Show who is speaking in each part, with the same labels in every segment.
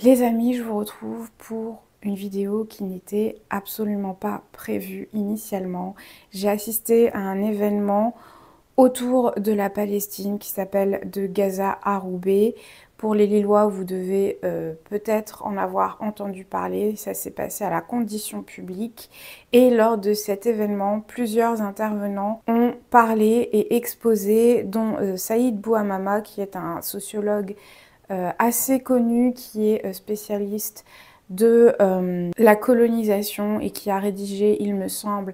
Speaker 1: Les amis, je vous retrouve pour une vidéo qui n'était absolument pas prévue initialement. J'ai assisté à un événement autour de la Palestine qui s'appelle De Gaza à Roubaix. Pour les Lillois, vous devez peut-être en avoir entendu parler. Ça s'est passé à la Condition publique. Et lors de cet événement, plusieurs intervenants ont parlé et exposé, dont Saïd Bouhamama, qui est un sociologue assez connu, qui est spécialiste de la colonisation et qui a rédigé, il me semble,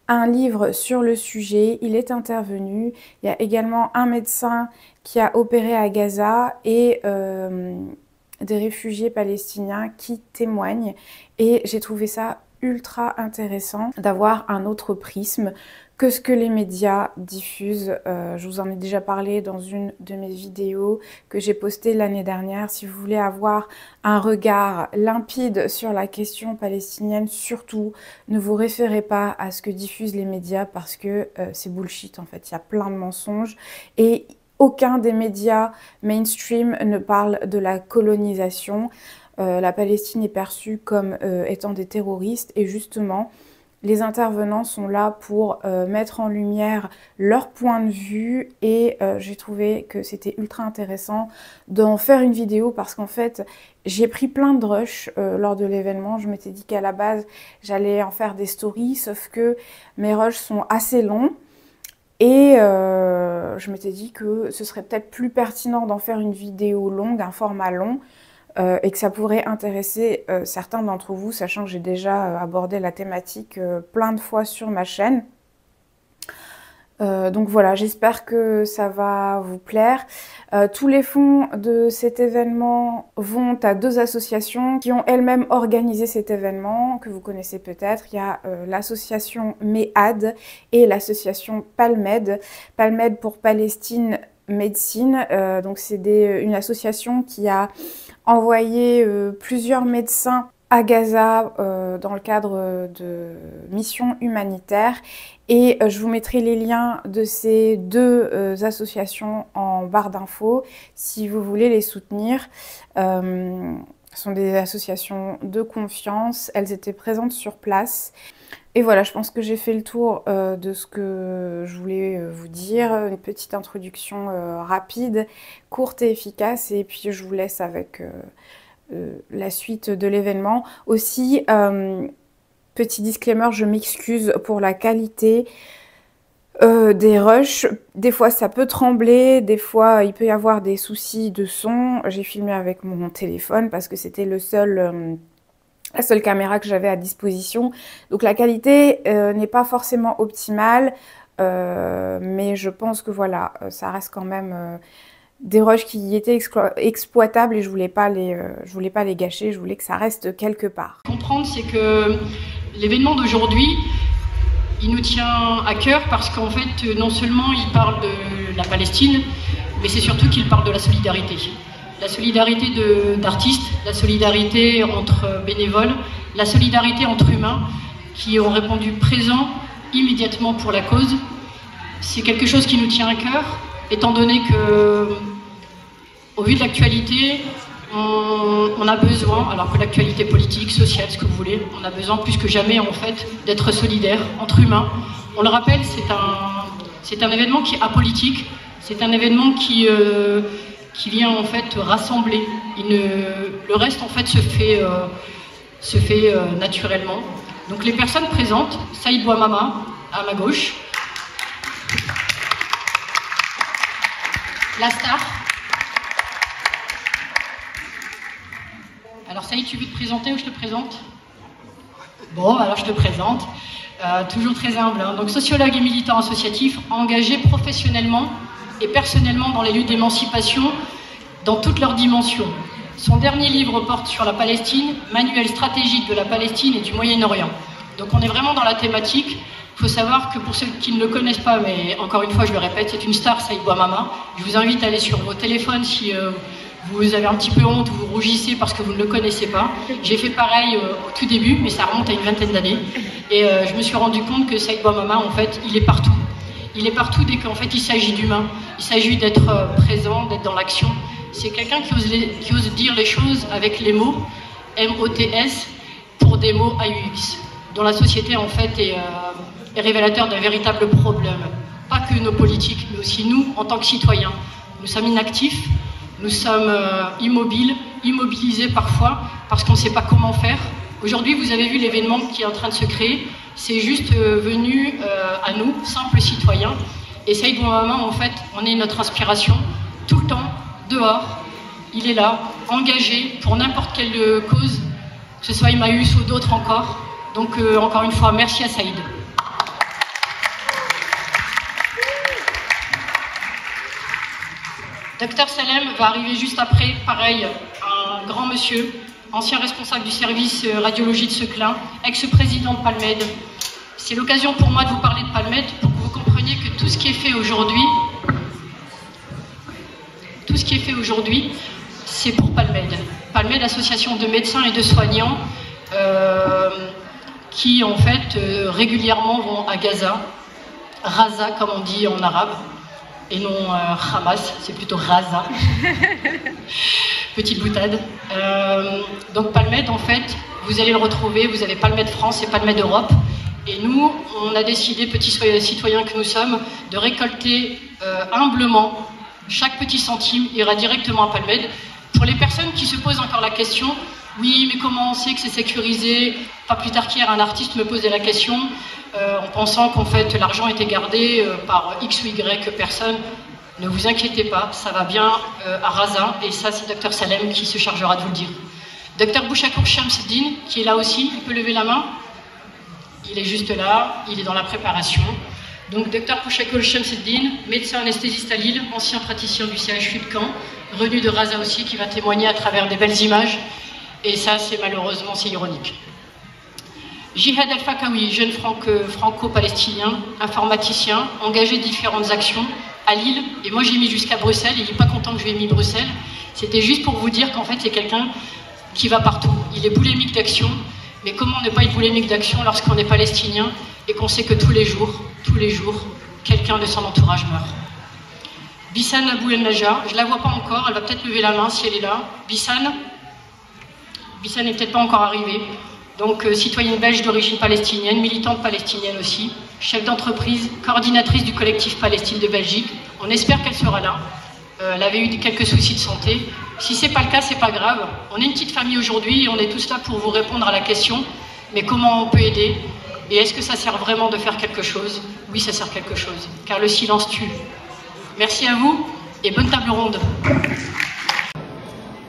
Speaker 1: un livre sur le sujet. Il est intervenu. Il y a également un médecin qui a opéré à Gaza et des réfugiés palestiniens qui témoignent. Et j'ai trouvé ça ultra intéressant d'avoir un autre prisme que ce que les médias diffusent. Je vous en ai déjà parlé dans une de mes vidéos que j'ai postée l'année dernière. Si vous voulez avoir un regard limpide sur la question palestinienne, surtout ne vous référez pas à ce que diffusent les médias parce que c'est bullshit en fait. Il y a plein de mensonges et aucun des médias mainstream ne parle de la colonisation. La Palestine est perçue comme étant des terroristes et justement, les intervenants sont là pour mettre en lumière leur point de vue et j'ai trouvé que c'était ultra intéressant d'en faire une vidéo parce qu'en fait, j'ai pris plein de rushs lors de l'événement. Je m'étais dit qu'à la base, j'allais en faire des stories, sauf que mes rushs sont assez longs. Et je m'étais dit que ce serait peut-être plus pertinent d'en faire une vidéo longue, un format long, et que ça pourrait intéresser certains d'entre vous, sachant que j'ai déjà abordé la thématique plein de fois sur ma chaîne. Donc voilà, j'espère que ça va vous plaire. Tous les fonds de cet événement vont à deux associations qui ont elles-mêmes organisé cet événement, que vous connaissez peut-être. Il y a l'association MEAD et l'association PALMED. PALMED pour Palestine Médecine. Donc c'est une association qui a envoyé plusieurs médecins à Gaza dans le cadre de missions humanitaires et je vous mettrai les liens de ces deux associations en barre d'infos si vous voulez les soutenir. Ce sont des associations de confiance, elles étaient présentes sur place. Et voilà, je pense que j'ai fait le tour de ce que je voulais vous dire. Une petite introduction rapide, courte et efficace. Et puis je vous laisse avec la suite de l'événement. Aussi, petit disclaimer, je m'excuse pour la qualité des rushs. Des fois ça peut trembler, des fois il peut y avoir des soucis de son. J'ai filmé avec mon téléphone parce que c'était la seule caméra que j'avais à disposition. Donc la qualité n'est pas forcément optimale, mais je pense que voilà, ça reste quand même des rushs qui étaient exploitables et je voulais pas les gâcher, je voulais que ça reste quelque part.
Speaker 2: Comprendre, c'est que l'événement d'aujourd'hui, il nous tient à cœur parce qu'en fait, non seulement il parle de la Palestine, mais c'est surtout qu'il parle de la solidarité. La solidarité d'artistes, la solidarité entre bénévoles, la solidarité entre humains qui ont répondu présent immédiatement pour la cause. C'est quelque chose qui nous tient à cœur, étant donné que, au vu de l'actualité, on a besoin, alors que l'actualité politique, sociale, ce que vous voulez, on a besoin plus que jamais en fait d'être solidaires entre humains. On le rappelle, c'est un événement qui est apolitique, c'est un événement qui vient en fait rassembler. Le reste en fait se fait naturellement. Donc les personnes présentes, Saïd Bouhamama à ma gauche, la star. Alors Saïd, tu veux te présenter ou je te présente? Bon, alors je te présente. Toujours très humble, hein. Donc sociologue et militant associatif, engagé professionnellement et personnellement dans les luttes d'émancipation dans toutes leurs dimensions. Son dernier livre porte sur la Palestine, manuel stratégique de la Palestine et du Moyen-Orient. Donc on est vraiment dans la thématique. Il faut savoir que pour ceux qui ne le connaissent pas, mais encore une fois je le répète, c'est une star, Saïd Bouhamama. Je vous invite à aller sur vos téléphones si vous avez un petit peu honte ou vous rougissez parce que vous ne le connaissez pas. J'ai fait pareil au tout début, mais ça remonte à une vingtaine d'années. Et je me suis rendu compte que Saïd Bouhamama, en fait, il est partout. Il est partout dès qu'en fait il s'agit d'humain. Il s'agit d'être présent, d'être dans l'action. C'est quelqu'un qui ose dire les choses avec les mots M-O-T-S pour des mots AUX, dont la société en fait est révélateur d'un véritable problème. Pas que nos politiques, mais aussi nous en tant que citoyens. Nous sommes inactifs, nous sommes immobiles, immobilisés parfois parce qu'on ne sait pas comment faire. Aujourd'hui, vous avez vu l'événement qui est en train de se créer. C'est juste venu à nous, simples citoyens. Et Saïd Bouamama, en fait, on est notre inspiration tout le temps, dehors. Il est là, engagé pour n'importe quelle cause, que ce soit Emmaüs ou d'autres encore. Donc, encore une fois, merci à Saïd. Dr Salem va arriver juste après, pareil, un grand monsieur, ancien responsable du service radiologie de Seclin, ex-président de Palmed. C'est l'occasion pour moi de vous parler de Palmed pour que vous compreniez que tout ce qui est fait aujourd'hui, c'est pour Palmed. Palmed, association de médecins et de soignants qui en fait régulièrement vont à Gaza, Raza comme on dit en arabe, et non Hamas, c'est plutôt Raza. Petite boutade. Donc Palmed, en fait, vous allez le retrouver, vous avez Palmed France et Palmed Europe. Et nous, on a décidé, petits citoyens que nous sommes, de récolter humblement. Chaque petit centime ira directement à Palmed. Pour les personnes qui se posent encore la question, oui, mais comment on sait que c'est sécurisé? Pas plus tard qu'hier, un artiste me posait la question en pensant qu'en fait l'argent était gardé par X ou Y personnes. Ne vous inquiétez pas, ça va bien à Raza, et ça c'est Dr Salem qui se chargera de vous le dire. Dr Bouchakour Shamseddine, qui est là aussi, il peut lever la main. Il est juste là, il est dans la préparation. Donc Dr Bouchakour Shamseddine, médecin anesthésiste à Lille, ancien praticien du CHU de Caen, revenu de Raza aussi, qui va témoigner à travers des belles images. Et ça, c'est malheureusement, c'est ironique. Jihad Al-Fakawi, jeune franco-palestinien, informaticien, engagé de différentes actions à Lille. Et moi, j'ai mis jusqu'à Bruxelles. Il n'est pas content que je lui ai mis Bruxelles. C'était juste pour vous dire qu'en fait, c'est quelqu'un qui va partout. Il est boulimique d'action. Mais comment ne pas être boulimique d'action lorsqu'on est palestinien et qu'on sait que tous les jours, quelqu'un de son entourage meurt. Bissan Abou El Najjar, je ne la vois pas encore. Elle va peut-être lever la main si elle est là. Bissan n'est peut-être pas encore arrivée. Donc, citoyenne belge d'origine palestinienne, militante palestinienne aussi, chef d'entreprise, coordinatrice du collectif Palestine de Belgique. On espère qu'elle sera là. Elle avait eu quelques soucis de santé. Si ce n'est pas le cas, c'est pas grave. On est une petite famille aujourd'hui et on est tous là pour vous répondre à la question. Mais comment on peut aider? Et est-ce que ça sert vraiment de faire quelque chose? Oui, ça sert quelque chose, car le silence tue. Merci à vous et bonne table ronde.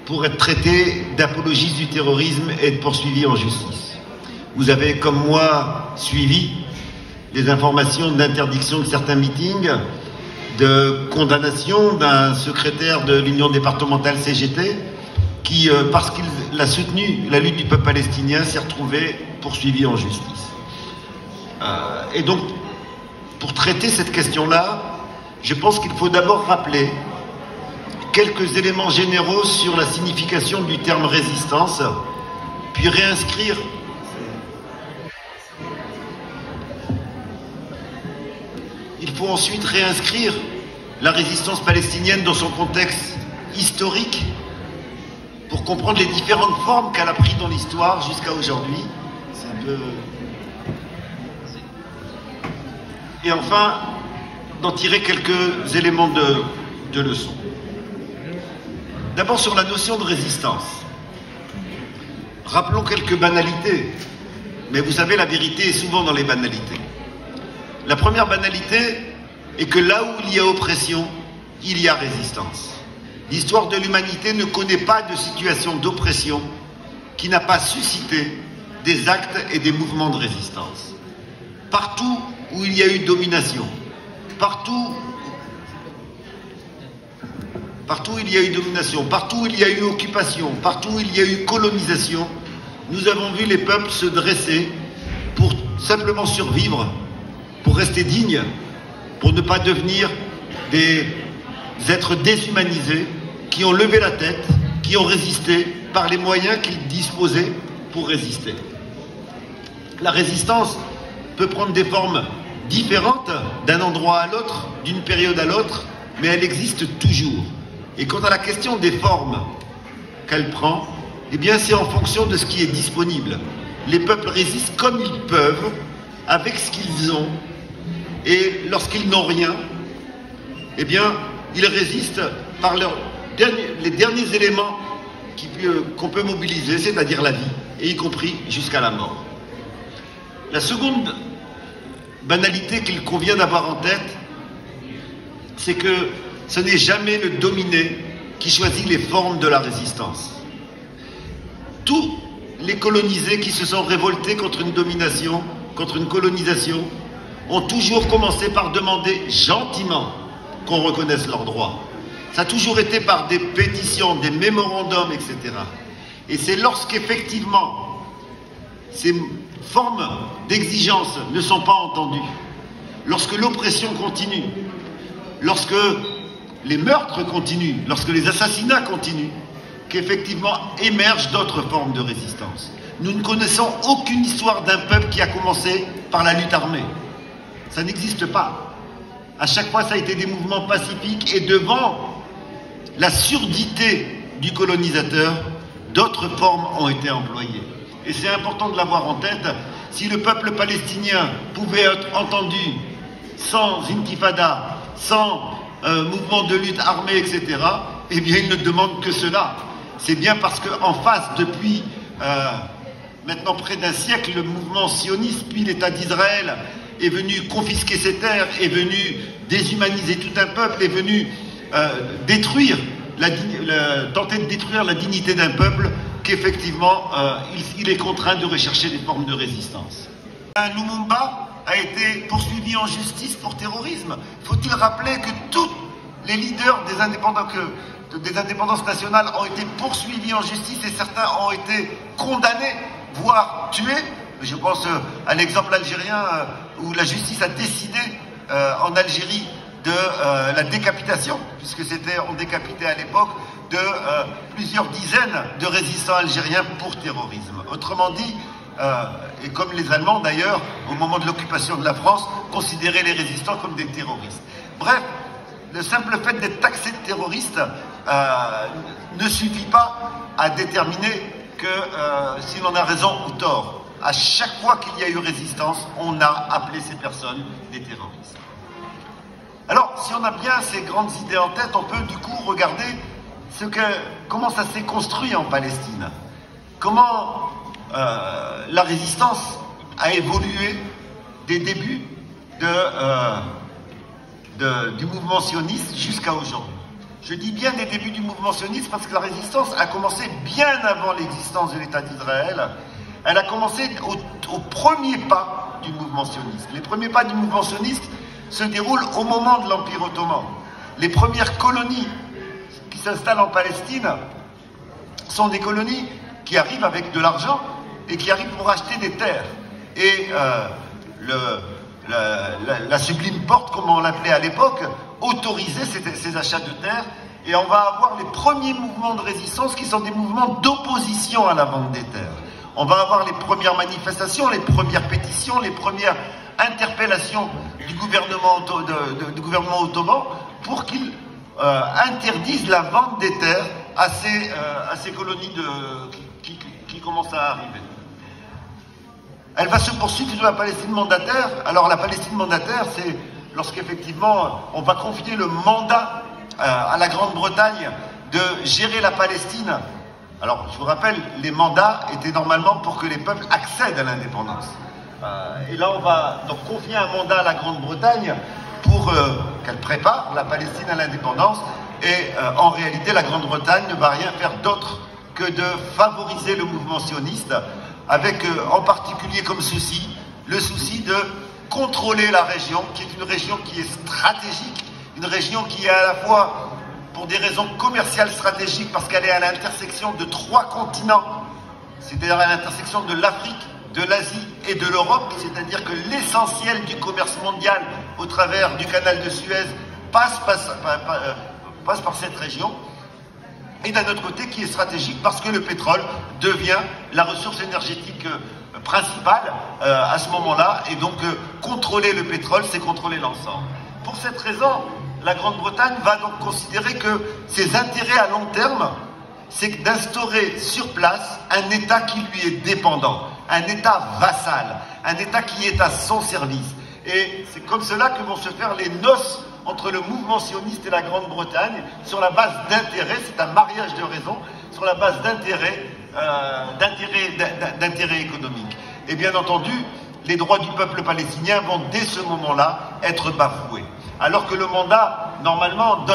Speaker 3: Pour être traité d'apologiste du terrorisme et être poursuivi en justice. Vous avez, comme moi, suivi les informations d'interdiction de certains meetings, de condamnation d'un secrétaire de l'Union départementale CGT qui, parce qu'il a soutenu la lutte du peuple palestinien, s'est retrouvé poursuivi en justice. Et donc, pour traiter cette question-là, je pense qu'il faut d'abord rappeler quelques éléments généraux sur la signification du terme résistance, puis réinscrire il faut ensuite réinscrire la résistance palestinienne dans son contexte historique pour comprendre les différentes formes qu'elle a prises dans l'histoire jusqu'à aujourd'hui. C'est un peu... Et enfin, d'en tirer quelques éléments de leçon. D'abord sur la notion de résistance. Rappelons quelques banalités, mais vous savez, la vérité est souvent dans les banalités. La première banalité est que là où il y a oppression, il y a résistance. L'histoire de l'humanité ne connaît pas de situation d'oppression qui n'a pas suscité des actes et des mouvements de résistance. Partout où il y a eu domination, partout où il y a eu domination, partout où il y a eu occupation, partout où il y a eu colonisation, nous avons vu les peuples se dresser pour simplement survivre, pour rester dignes, pour ne pas devenir des êtres déshumanisés, qui ont levé la tête, qui ont résisté par les moyens qu'ils disposaient pour résister. La résistance peut prendre des formes différente d'un endroit à l'autre, d'une période à l'autre, mais elle existe toujours. Et quant à la question des formes qu'elle prend, eh bien c'est en fonction de ce qui est disponible. Les peuples résistent comme ils peuvent, avec ce qu'ils ont, et lorsqu'ils n'ont rien, eh bien ils résistent par les derniers éléments qu'on peut mobiliser, c'est-à-dire la vie, et y compris jusqu'à la mort. La seconde banalité qu'il convient d'avoir en tête, c'est que ce n'est jamais le dominé qui choisit les formes de la résistance. Tous les colonisés qui se sont révoltés contre une domination, contre une colonisation, ont toujours commencé par demander gentiment qu'on reconnaisse leurs droits. Ça a toujours été par des pétitions, des mémorandums, etc. Et c'est lorsqu'effectivement ces formes d'exigence ne sont pas entendues, lorsque l'oppression continue, lorsque les meurtres continuent, lorsque les assassinats continuent, qu'effectivement émergent d'autres formes de résistance. Nous ne connaissons aucune histoire d'un peuple qui a commencé par la lutte armée. Ça n'existe pas. À chaque fois, ça a été des mouvements pacifiques et devant la surdité du colonisateur, d'autres formes ont été employées. Et c'est important de l'avoir en tête. Si le peuple palestinien pouvait être entendu sans intifada, sans mouvement de lutte armée, etc., eh bien, il ne demande que cela. C'est bien parce qu'en face, depuis maintenant près d'un siècle, le mouvement sioniste, puis l'État d'Israël, est venu confisquer ses terres, est venu déshumaniser tout un peuple, est venu tenter de détruire la dignité d'un peuple, qu'effectivement, il est contraint de rechercher des formes de résistance. Lumumba a été poursuivi en justice pour terrorisme. Faut-il rappeler que tous les leaders des indépendances nationales ont été poursuivis en justice et certains ont été condamnés, voire tués. Je pense à l'exemple algérien où la justice a décidé en Algérie de la décapitation, puisque on décapitait à l'époque de plusieurs dizaines de résistants algériens pour terrorisme. Autrement dit, et comme les Allemands d'ailleurs, au moment de l'occupation de la France, considéraient les résistants comme des terroristes. Bref, le simple fait d'être taxé de terroriste ne suffit pas à déterminer que si l'on a raison ou tort. À chaque fois qu'il y a eu résistance, on a appelé ces personnes des terroristes. Alors, si on a bien ces grandes idées en tête, on peut du coup regarder comment ça s'est construit en Palestine. Comment la résistance a évolué des débuts du mouvement sioniste jusqu'à aujourd'hui. Je dis bien des débuts du mouvement sioniste parce que la résistance a commencé bien avant l'existence de l'État d'Israël. Elle a commencé au premier pas du mouvement sioniste. Les premiers pas du mouvement sioniste se déroulent au moment de l'Empire ottoman. Les premières colonies qui s'installent en Palestine sont des colonies qui arrivent avec de l'argent et qui arrivent pour acheter des terres. Et la Sublime Porte, comme on l'appelait à l'époque, autorisait ces achats de terres. Et on va avoir les premiers mouvements de résistance qui sont des mouvements d'opposition à la vente des terres. On va avoir les premières manifestations, les premières pétitions, les premières interpellations du gouvernement ottoman pour qu'il interdise la vente des terres à ces colonies qui commencent à arriver. Elle va se poursuivre sur la Palestine mandataire. Alors la Palestine mandataire, c'est lorsqu'effectivement on va confier le mandat à la Grande-Bretagne de gérer la Palestine. Alors, je vous rappelle, les mandats étaient normalement pour que les peuples accèdent à l'indépendance. Et là, on va donc confier un mandat à la Grande-Bretagne pour qu'elle prépare la Palestine à l'indépendance. Et en réalité, la Grande-Bretagne ne va rien faire d'autre que de favoriser le mouvement sioniste, avec en particulier comme souci, le souci de contrôler la région, qui est une région qui est stratégique, une région qui est à la fois pour des raisons commerciales stratégiques, parce qu'elle est à l'intersection de 3 continents, c'est-à-dire à l'intersection de l'Afrique, de l'Asie et de l'Europe, c'est-à-dire que l'essentiel du commerce mondial au travers du canal de Suez passe par cette région. et d'un autre côté qui est stratégique parce que le pétrole devient la ressource énergétique principale à ce moment-là, et donc contrôler le pétrole, c'est contrôler l'ensemble. Pour cette raison, la Grande-Bretagne va donc considérer que ses intérêts à long terme, c'est d'instaurer sur place un État qui lui est dépendant, un État vassal, un État qui est à son service. Et c'est comme cela que vont se faire les noces entre le mouvement sioniste et la Grande-Bretagne, sur la base d'intérêts, c'est un mariage de raison, sur la base d'intérêts économiques. Et bien entendu, les droits du peuple palestinien vont dès ce moment-là être bafoués. Alors que le mandat, normalement,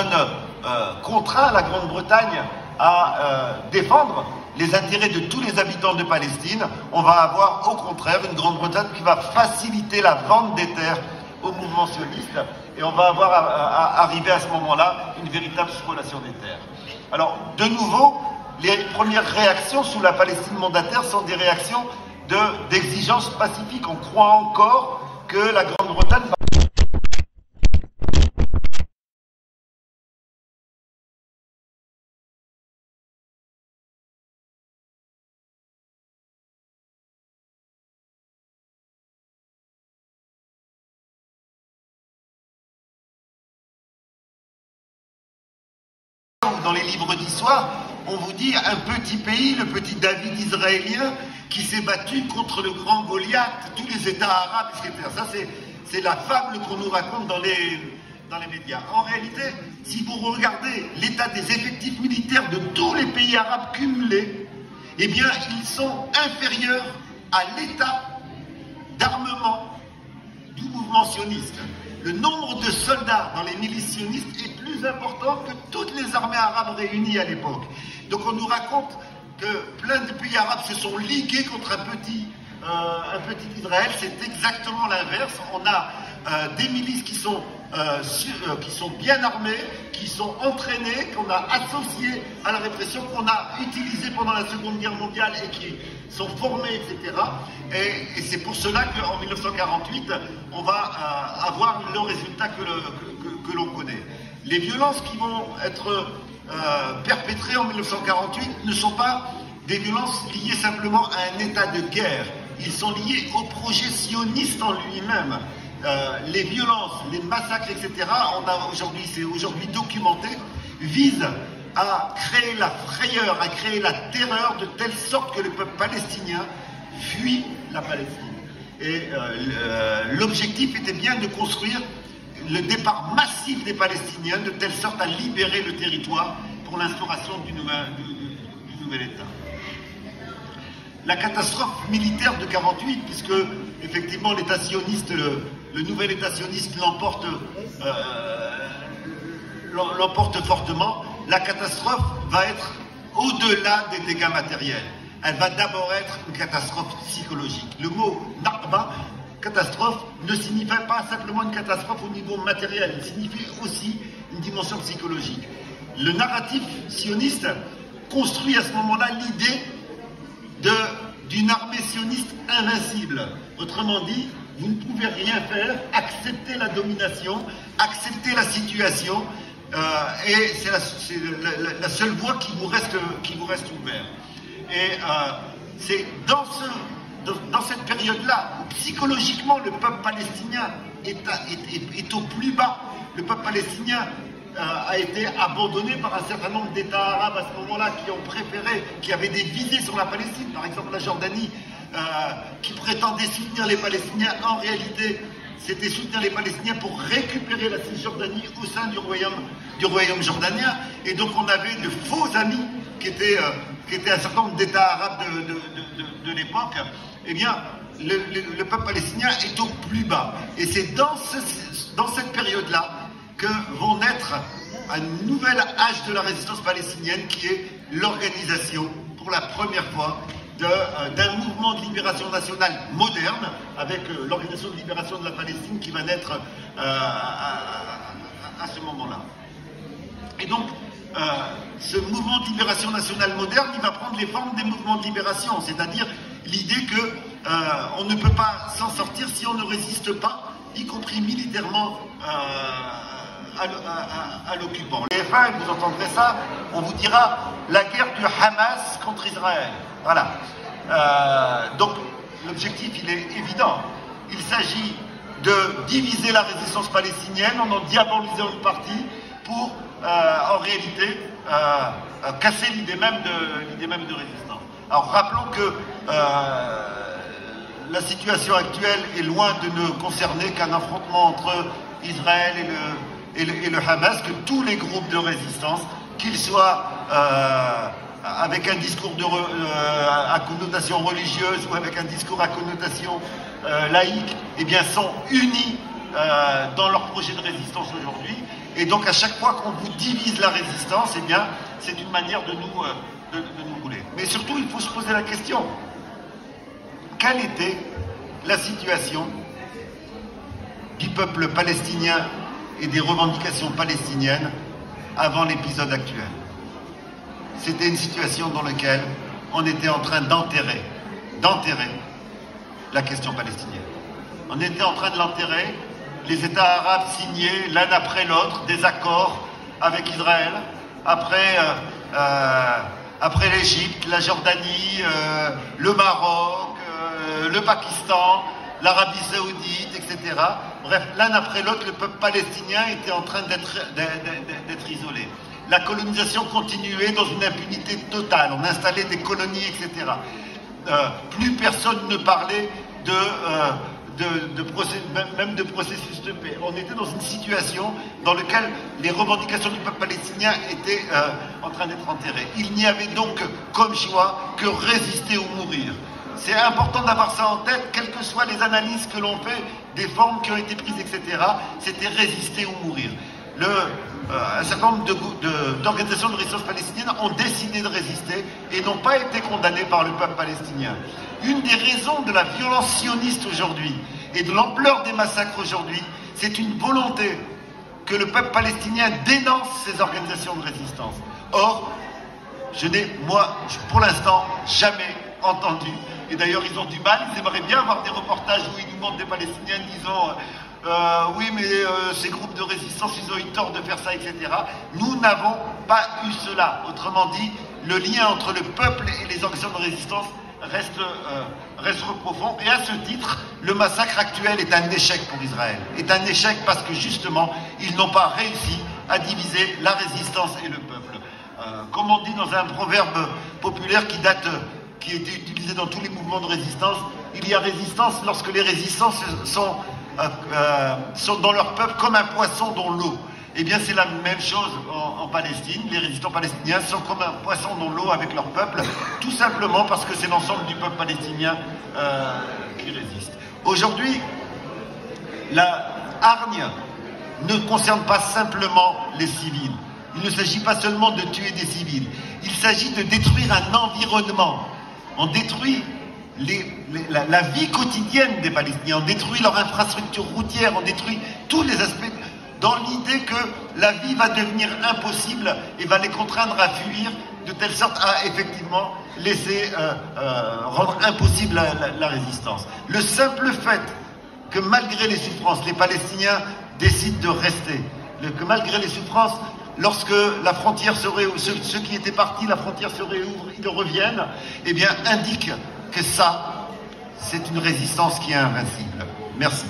Speaker 3: contraint la Grande-Bretagne à défendre les intérêts de tous les habitants de Palestine, on va avoir au contraire une Grande-Bretagne qui va faciliter la vente des terres au mouvement sioniste, et on va avoir à arriver à ce moment-là une véritable spoliation des terres. Alors, de nouveau, les premières réactions sous la Palestine mandataire sont des réactions d'exigence pacifique. On croit encore que la Grande-Bretagne va... Dans les livres d'histoire, on vous dit un petit pays, le petit David israélien, qui s'est battu contre le grand Goliath, tous les États arabes, etc. Ça, c'est la fable qu'on nous raconte dans les médias. En réalité, si vous regardez l'état des effectifs militaires de tous les pays arabes cumulés, eh bien, ils sont inférieurs à l'état d'armement du mouvement sioniste. Le nombre de soldats dans les milices sionistes est plus important que toutes les armées arabes réunies à l'époque. Donc on nous raconte que plein de pays arabes se sont ligués contre un petit Israël. C'est exactement l'inverse. On a des milices qui sont bien armées, qui sont entraînées, qu'on a associées à la répression, qu'on a utilisées pendant la Seconde Guerre mondiale et qui sont formées, etc. Et c'est pour cela qu'en 1948, on va avoir le résultat que l'on connaît. Les violences qui vont être perpétrées en 1948 ne sont pas des violences liées simplement à un état de guerre. Ils sont liés au projet sioniste en lui-même. Les violences, les massacres, etc., c'est aujourd'hui documenté, visent à créer la frayeur, à créer la terreur, de telle sorte que le peuple palestinien fuit la Palestine. Et l'objectif était bien de construire le départ massif des Palestiniens, de telle sorte à libérer le territoire pour l'instauration du nouvel État. La catastrophe militaire de 48, puisque effectivement l'État sioniste, le nouvel État sioniste l'emporte fortement, la catastrophe va être au-delà des dégâts matériels. Elle va d'abord être une catastrophe psychologique. Le mot « Nakba », catastrophe, ne signifie pas simplement une catastrophe au niveau matériel, il signifie aussi une dimension psychologique. Le narratif sioniste construit à ce moment-là l'idée d'une armée sioniste invincible. Autrement dit, vous ne pouvez rien faire, accepter la domination, accepter la situation, et c'est la seule voie qui vous reste ouverte. Et c'est dans cette période-là où psychologiquement le peuple palestinien est au plus bas. Le peuple palestinien a été abandonné par un certain nombre d'États arabes à ce moment-là qui avaient des visées sur la Palestine. Par exemple, la Jordanie, qui prétendait soutenir les Palestiniens. En réalité, c'était soutenir les Palestiniens pour récupérer la Cisjordanie au sein du royaume jordanien. Et donc on avait de faux amis qui étaient un certain nombre d'États arabes de l'époque. Eh bien, le peuple palestinien est au plus bas. Et c'est dans cette période-là que vont naître un nouvel âge de la résistance palestinienne, qui est l'organisation, pour la première fois, d'un mouvement de libération nationale moderne, avec l'organisation de libération de la Palestine qui va naître à ce moment-là. Et donc, ce mouvement de libération nationale moderne, il va prendre les formes des mouvements de libération, c'est-à-dire l'idée qu'on ne peut pas s'en sortir si on ne résiste pas, y compris militairement, à l'occupant. Les fins, vous entendrez ça, on vous dira la guerre du Hamas contre Israël. Voilà. Donc l'objectif, il est évident. Il s'agit de diviser la résistance palestinienne en diabolisant une partie pour, en réalité, casser l'idée même de résistance. Alors rappelons que la situation actuelle est loin de ne concerner qu'un affrontement entre Israël et le Hamas, que tous les groupes de résistance, qu'ils soient avec un discours à connotation religieuse ou avec un discours à connotation laïque, eh bien, sont unis dans leur projet de résistance aujourd'hui. Et donc, à chaque fois qu'on vous divise la résistance, eh bien, c'est une manière de nous rouler. Mais surtout, il faut se poser la question. Quelle était la situation du peuple palestinien et des revendications palestiniennes avant l'épisode actuel? C'était une situation dans laquelle on était en train d'enterrer la question palestinienne. On était en train de l'enterrer. Les États arabes signaient l'un après l'autre des accords avec Israël, après l'Égypte, la Jordanie, le Maroc, le Pakistan, l'Arabie Saoudite, etc. Bref, l'un après l'autre, le peuple palestinien était en train d'être isolé. La colonisation continuait dans une impunité totale. On installait des colonies, etc. Plus personne ne parlait même de processus de paix. On était dans une situation dans laquelle les revendications du peuple palestinien étaient en train d'être enterrées. Il n'y avait donc comme choix que résister ou mourir. C'est important d'avoir ça en tête, quelles que soient les analyses que l'on fait, des formes qui ont été prises, etc. C'était résister ou mourir. Un certain nombre d'organisations de résistance palestinienne ont décidé de résister et n'ont pas été condamnées par le peuple palestinien. Une des raisons de la violence sioniste aujourd'hui et de l'ampleur des massacres aujourd'hui, c'est une volonté que le peuple palestinien dénonce ces organisations de résistance. Or, je n'ai, moi, pour l'instant, jamais entendu. Et d'ailleurs, ils ont du mal, ils aimeraient bien avoir des reportages où ils nous montrent des Palestiniens disant oui, mais ces groupes de résistance, ils ont eu tort de faire ça, etc. Nous n'avons pas eu cela. Autrement dit, le lien entre le peuple et les organisations de résistance reste profond. Et à ce titre, le massacre actuel est un échec pour Israël. Est un échec parce que justement, ils n'ont pas réussi à diviser la résistance et le peuple. Comme on dit dans un proverbe populaire qui est utilisé dans tous les mouvements de résistance, il y a résistance lorsque les résistants sont dans leur peuple comme un poisson dans l'eau. Eh bien, c'est la même chose en Palestine. Les résistants palestiniens sont comme un poisson dans l'eau avec leur peuple, tout simplement parce que c'est l'ensemble du peuple palestinien qui résiste. Aujourd'hui, la hargne ne concerne pas simplement les civils. Il ne s'agit pas seulement de tuer des civils. Il s'agit de détruire un environnement. On détruit la vie quotidienne des Palestiniens, on détruit leur infrastructure routière, on détruit tous les aspects dans l'idée que la vie va devenir impossible et va les contraindre à fuir de telle sorte à effectivement laisser rendre impossible la résistance. Le simple fait que malgré les souffrances, les Palestiniens décident de rester, que malgré les souffrances, lorsque la frontière se réouvre, ceux qui étaient partis, la frontière se réouvre, ils reviennent, eh bien, indique que ça, c'est une résistance qui est invincible. Merci.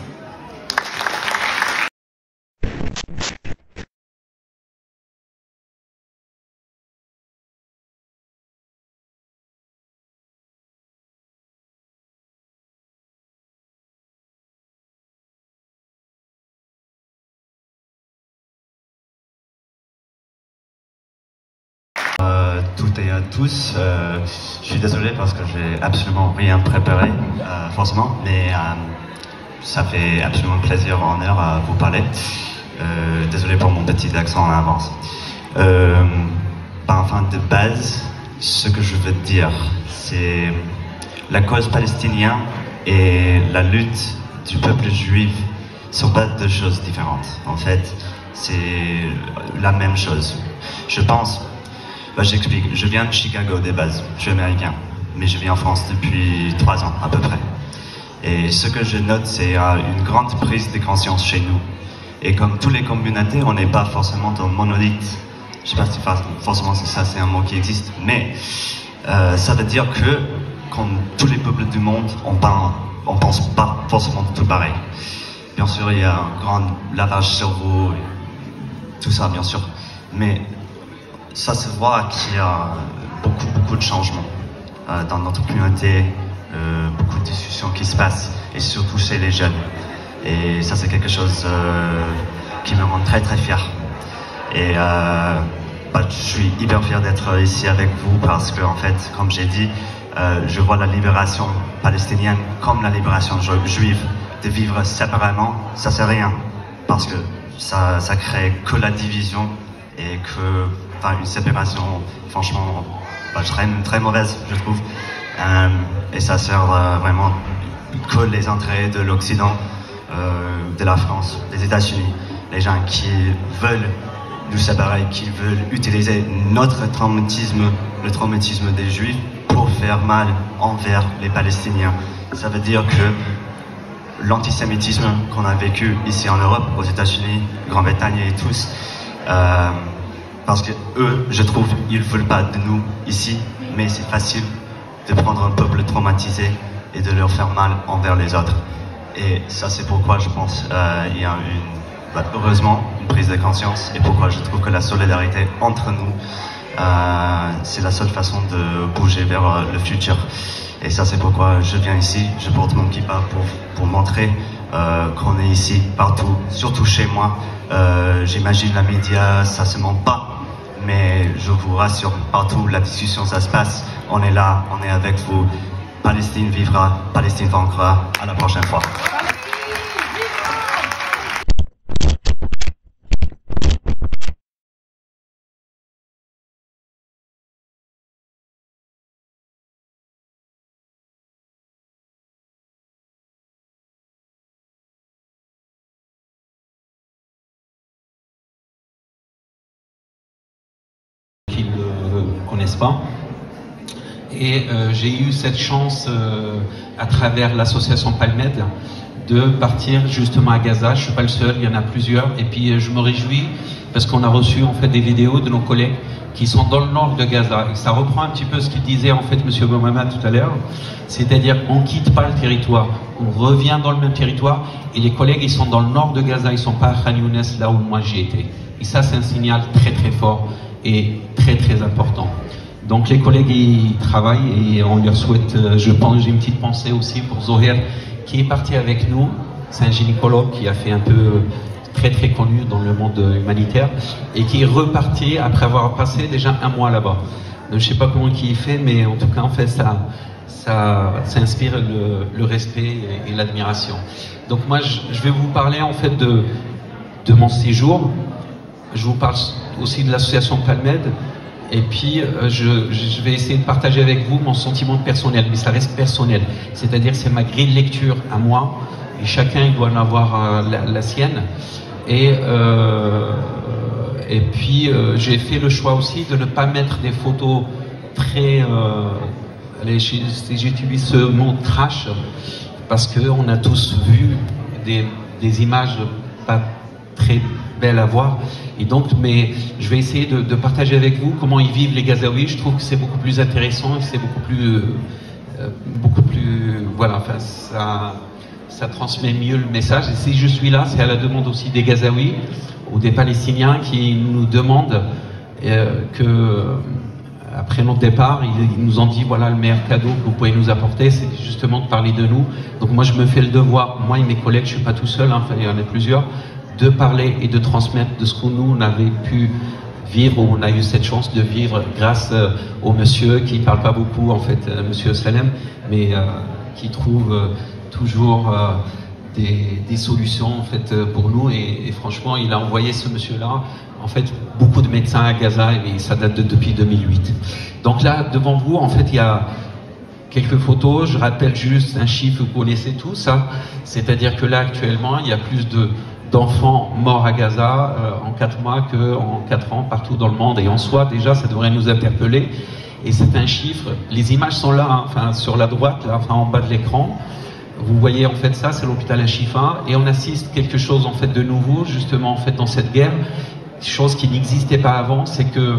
Speaker 4: Toutes et à tous, je suis désolé parce que j'ai absolument rien préparé, forcément, mais ça fait absolument plaisir, honneur à vous parler. Désolé pour mon petit accent en avance. Enfin, de base, ce que je veux dire, c'est la cause palestinienne et la lutte du peuple juif sont pas deux choses différentes. En fait, c'est la même chose. Je pense. J'explique. Je viens de Chicago des bases. Je suis américain, mais je vis en France depuis 3 ans à peu près. Et ce que je note, c'est une grande prise de conscience chez nous. Et comme toutes les communautés, on n'est pas forcément dans le monolithe. Je sais pas si forcément ça c'est un mot qui existe, mais ça veut dire que comme tous les peuples du monde, on pense pas forcément tout pareil. Bien sûr, il y a un grand lavage cerveau, tout ça bien sûr, mais ça se voit qu'il y a beaucoup de changements dans notre communauté, beaucoup de discussions qui se passent, et surtout chez les jeunes. Et ça c'est quelque chose qui me rend très fier. Et je suis hyper fier d'être ici avec vous parce que en fait, comme j'ai dit, je vois la libération palestinienne comme la libération juive. De vivre séparément, ça sert à rien parce que ça crée que la division et que une séparation franchement très mauvaise, je trouve. Et ça sert vraiment que les intérêts de l'Occident, de la France, des États-Unis, les gens qui veulent nous séparer, qui veulent utiliser notre traumatisme, le traumatisme des Juifs, pour faire mal envers les Palestiniens. Ça veut dire que l'antisémitisme qu'on a vécu ici en Europe, aux États-Unis, Grande-Bretagne et tous, parce que eux, je trouve, ils ne veulent pas de nous ici, mais c'est facile de prendre un peuple traumatisé et de leur faire mal envers les autres. Et ça, c'est pourquoi je pense il y a heureusement une prise de conscience, et pourquoi je trouve que la solidarité entre nous, c'est la seule façon de bouger vers le futur. Et ça, c'est pourquoi je viens ici, je porte mon kippa pour montrer qu'on est ici, partout, surtout chez moi. J'imagine la média, ça se montre pas, mais je vous rassure, partout, la discussion, ça se passe. On est là, on est avec vous. Palestine vivra, Palestine vaincra. À la prochaine fois.
Speaker 5: Qu'ils ne connaissent pas. Et j'ai eu cette chance à travers l'association Palmed de partir justement à Gaza. Je ne suis pas le seul, il y en a plusieurs. Et puis je me réjouis parce qu'on a reçu en fait des vidéos de nos collègues qui sont dans le nord de Gaza. Et ça reprend un petit peu ce qu'il disait en fait M. Mohamed tout à l'heure. C'est-à-dire qu'on ne quitte pas le territoire, on revient dans le même territoire. Et les collègues, ils sont dans le nord de Gaza, ils ne sont pas à Khan Younes, là où moi j'y étais. Et ça, c'est un signal très fort et très important. Donc les collègues ils travaillent et on leur souhaite, je pense, j'ai une petite pensée aussi pour Zoher qui est parti avec nous. C'est un gynécologue qui a fait un peu très connu dans le monde humanitaire et qui est reparti après avoir passé déjà un mois là-bas. Je ne sais pas comment il fait, mais en tout cas en fait ça inspire le respect et l'admiration. Donc moi je vais vous parler en fait de mon séjour. Je vous parle aussi de l'association Palmed. Et puis, je vais essayer de partager avec vous mon sentiment personnel, mais ça reste personnel. C'est-à-dire, c'est ma grille de lecture à moi, et chacun il doit en avoir la sienne. Et puis, j'ai fait le choix aussi de ne pas mettre des photos très... j'utilise ce mot trash, parce qu'on a tous vu des images pas très belles à voir. Et donc, mais je vais essayer de partager avec vous comment ils vivent les Gazaouis. Je trouve que c'est beaucoup plus intéressant et c'est beaucoup plus, voilà, enfin, ça transmet mieux le message. Et si je suis là, c'est à la demande aussi des Gazaouis ou des Palestiniens qui nous demandent que, après notre départ, ils nous ont dit voilà le meilleur cadeau que vous pouvez nous apporter, c'est justement de parler de nous. Donc moi, je me fais le devoir, moi et mes collègues, je suis pas tout seul, hein, il y en a plusieurs, de parler et de transmettre de ce que nous on avait pu vivre, ou on a eu cette chance de vivre grâce au monsieur qui ne parle pas beaucoup en fait, monsieur Salem, mais qui trouve toujours des solutions en fait pour nous, et franchement il a envoyé ce monsieur là en fait beaucoup de médecins à Gaza, et ça date depuis 2008. Donc là devant vous en fait il y a quelques photos, je rappelle juste un chiffre que vous connaissez tous, ça, c'est-à-dire que là actuellement il y a plus d'enfants morts à Gaza en 4 mois qu'en 4 ans partout dans le monde, et en soi déjà ça devrait nous interpeller. Et c'est un chiffre, les images sont là, hein, enfin sur la droite, là, enfin en bas de l'écran, vous voyez en fait ça, c'est l'hôpital Al-Shifa, et on assiste quelque chose en fait de nouveau justement en fait dans cette guerre, chose qui n'existait pas avant, c'est que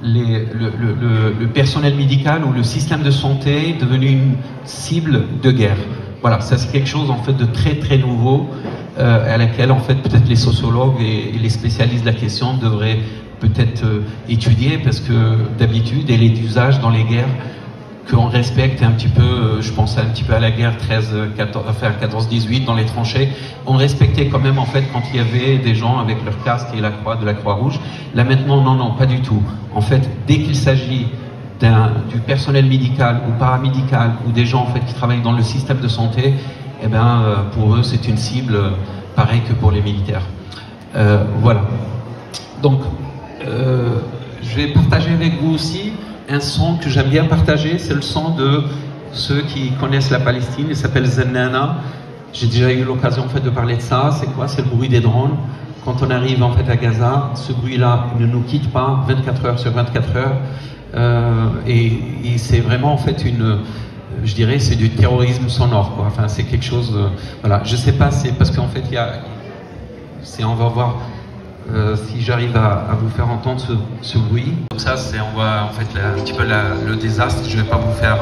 Speaker 5: le personnel médical ou le système de santé est devenu une cible de guerre. Voilà, ça c'est quelque chose en fait de très très nouveau à laquelle en fait peut-être les sociologues et les spécialistes de la question devraient peut-être étudier, parce que d'habitude, et les usages dans les guerres qu'on respecte un petit peu, je pense un petit peu à la guerre 14-18 dans les tranchées, on respectait quand même en fait quand il y avait des gens avec leur casque et la croix de la Croix-Rouge. Là maintenant, non, pas du tout. En fait, dès qu'il s'agit du personnel médical ou paramédical ou des gens en fait qui travaillent dans le système de santé, eh ben, pour eux c'est une cible pareil que pour les militaires. Voilà. Donc, je vais partager avec vous aussi un son que j'aime bien partager, c'est le son de ceux qui connaissent la Palestine, il s'appelle Zennana. J'ai déjà eu l'occasion en fait de parler de ça. C'est quoi? C'est le bruit des drones. Quand on arrive en fait à Gaza, ce bruit-là ne nous quitte pas 24 heures sur 24 heures. Et c'est vraiment en fait je dirais, c'est du terrorisme sonore, quoi. Enfin, c'est quelque chose. Voilà, je sais pas, c'est parce qu'en fait, on va voir. Si j'arrive à vous faire entendre ce bruit. Donc ça, on voit en fait un petit peu le désastre. Je ne vais pas vous faire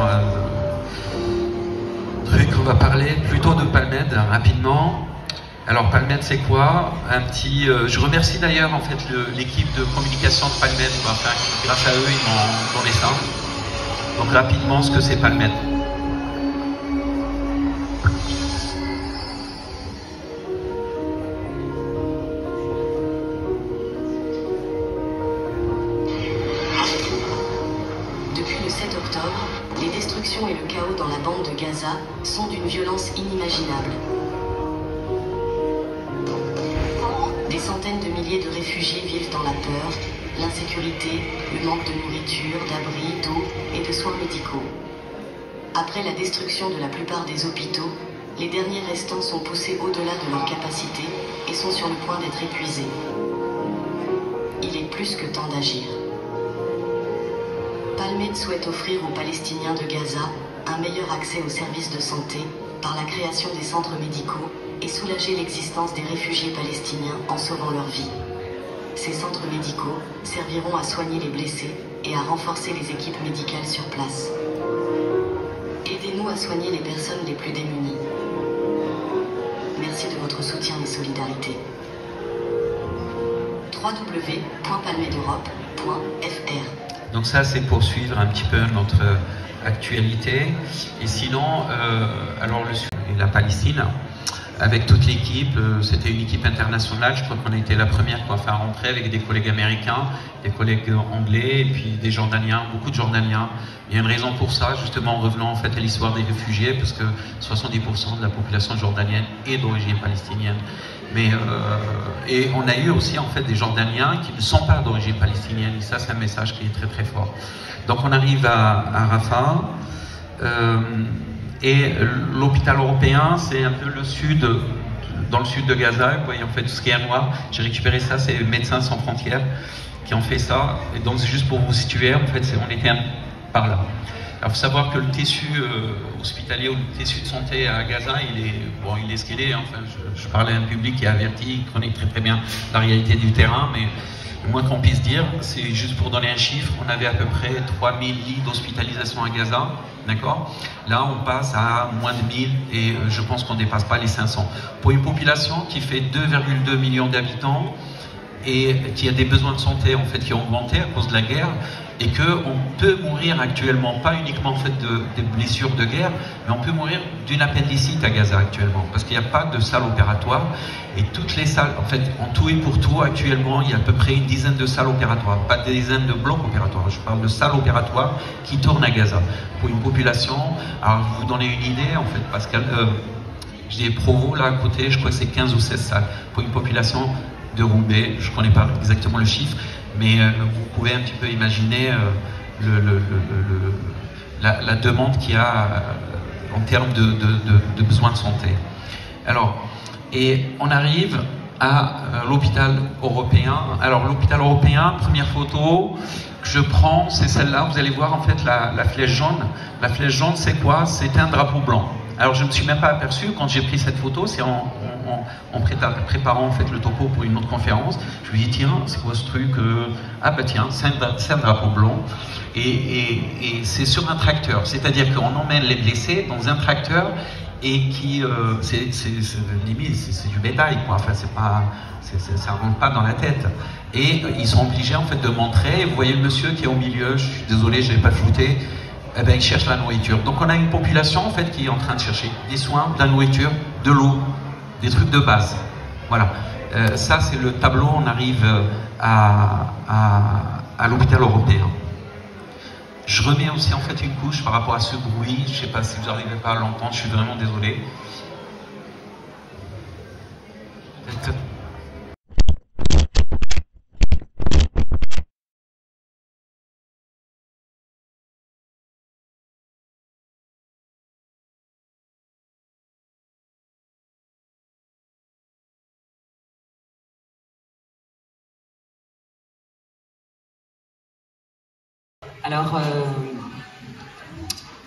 Speaker 5: truc. On va parler plutôt de Palmed rapidement. Alors Palmed, c'est quoi? Je remercie d'ailleurs en fait l'équipe de communication de Palmed. Enfin, grâce à eux, ils m'ont donné ça. Donc rapidement, ce que c'est Palmed.
Speaker 6: Et le chaos dans la bande de Gaza sont d'une violence inimaginable. Des centaines de milliers de réfugiés vivent dans la peur, l'insécurité, le manque de nourriture, d'abri, d'eau et de soins médicaux. Après la destruction de la plupart des hôpitaux, les derniers restants sont poussés au-delà de leur capacité et sont sur le point d'être épuisés. Il est plus que temps d'agir. Palmed souhaite offrir aux Palestiniens de Gaza un meilleur accès aux services de santé par la création des centres médicaux et soulager l'existence des réfugiés palestiniens en sauvant leur vie. Ces centres médicaux serviront à soigner les blessés et à renforcer les équipes médicales sur place. Aidez-nous à soigner les personnes les plus démunies. Merci de votre soutien et solidarité. www.palmedeurope.fr.
Speaker 5: Donc ça, c'est pour suivre un petit peu notre actualité. Et sinon, alors la Palestine, avec toute l'équipe, c'était une équipe internationale. Je crois qu'on a été la première à faire rentrer avec des collègues américains, des collègues anglais, et puis des Jordaniens, beaucoup de Jordaniens. Il y a une raison pour ça, justement en revenant en fait à l'histoire des réfugiés, parce que 70% de la population jordanienne est d'origine palestinienne. Et on a eu aussi en fait des Jordaniens qui ne sont pas d'origine palestinienne, et ça c'est un message qui est très très fort. Donc on arrive à Rafah, et l'hôpital européen, c'est un peu dans le sud de Gaza. Vous voyez en fait tout ce qui est noir. J'ai récupéré ça, c'est Médecins sans frontières qui ont fait ça. Et donc c'est juste pour vous situer, en fait on était par là. Alors il faut savoir que le tissu hospitalier ou le tissu de santé à Gaza, il est ce qu'il est. Enfin, je parlais à un public qui est averti, qui connaît très très bien la réalité du terrain, mais le moins qu'on puisse dire, c'est juste pour donner un chiffre, on avait à peu près 3000 lits d'hospitalisation à Gaza, d'accord? Là, on passe à moins de 1000 et je pense qu'on ne dépasse pas les 500. Pour une population qui fait 2,2 millions d'habitants et qui a des besoins de santé en fait qui ont augmenté à cause de la guerre, et qu'on peut mourir actuellement, pas uniquement en fait de blessures de guerre, mais on peut mourir d'une appendicite à Gaza actuellement, parce qu'il n'y a pas de salle opératoire, et toutes les salles, en fait, en tout et pour tout, actuellement, il y a à peu près une dizaine de salles opératoires, pas des dizaines de blocs opératoires, je parle de salles opératoires qui tournent à Gaza, pour une population, alors je vais vous donner une idée, en fait, Pascal, je dis Provo, là à côté, je crois que c'est 15 ou 16 salles, pour une population de Roubaix, je ne connais pas exactement le chiffre, mais vous pouvez un petit peu imaginer la demande qu'il y a en termes de besoins de santé. Alors, et on arrive à l'hôpital européen. Alors, l'hôpital européen, première photo que je prends, c'est celle-là. Vous allez voir en fait la flèche jaune. La flèche jaune, c'est quoi? C'est un drapeau blanc. Alors je ne me suis même pas aperçu quand j'ai pris cette photo, c'est en préparant en fait le topo pour une autre conférence, je lui ai dit tiens, c'est quoi ce truc ah bah tiens, c'est un drapeau blanc et c'est sur un tracteur, c'est-à-dire qu'on emmène les blessés dans un tracteur et qui limite c'est du bétail quoi, enfin c'est pas ça rentre pas dans la tête et ils sont obligés en fait de montrer. Vous voyez le monsieur qui est au milieu, je suis désolé je l'ai pas flouté. Eh ben, ils cherchent la nourriture. Donc on a une population en fait qui est en train de chercher des soins, de la nourriture, de l'eau, des trucs de base. Voilà. Ça c'est le tableau, on arrive à l'hôpital européen. Je remets aussi en fait une couche par rapport à ce bruit. Je ne sais pas si vous n'arrivez pas à l'entendre, je suis vraiment désolé.
Speaker 7: Alors,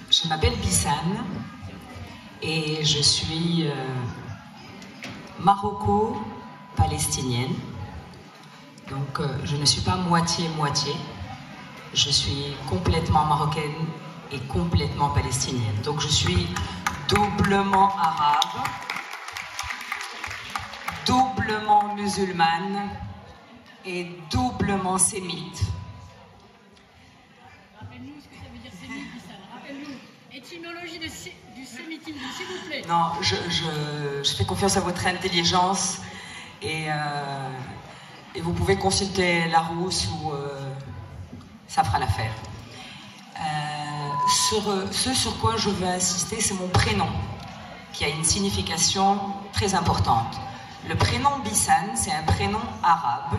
Speaker 7: je m'appelle Bissane et je suis maroco-palestinienne. Donc, je ne suis pas moitié-moitié. Je suis complètement marocaine et complètement palestinienne. Donc, je suis doublement arabe, doublement musulmane et doublement sémite.
Speaker 2: Étymologie du sémitisme, s'il vous plaît.
Speaker 7: Non, je fais confiance à votre intelligence et vous pouvez consulter Larousse ou ça fera l'affaire. Ce sur quoi je veux insister, c'est mon prénom, qui a une signification très importante. Le prénom Bissane, c'est un prénom arabe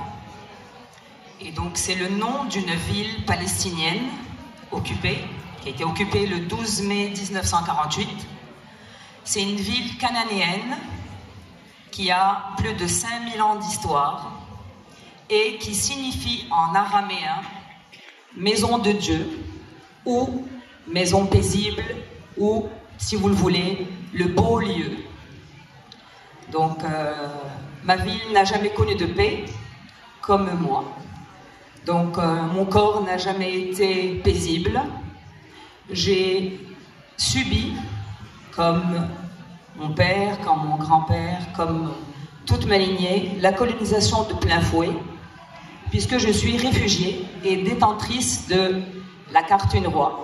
Speaker 7: et donc c'est le nom d'une ville palestinienne occupée, qui a été occupée le 12 mai 1948. C'est une ville cananéenne qui a plus de 5000 ans d'histoire et qui signifie en araméen maison de Dieu ou maison paisible ou, si vous le voulez, le beau lieu. Donc, ma ville n'a jamais connu de paix, comme moi. Donc, mon corps n'a jamais été paisible. J'ai subi, comme mon père, comme mon grand-père, comme toute ma lignée, la colonisation de plein fouet, puisque je suis réfugiée et détentrice de la carte UNRWA.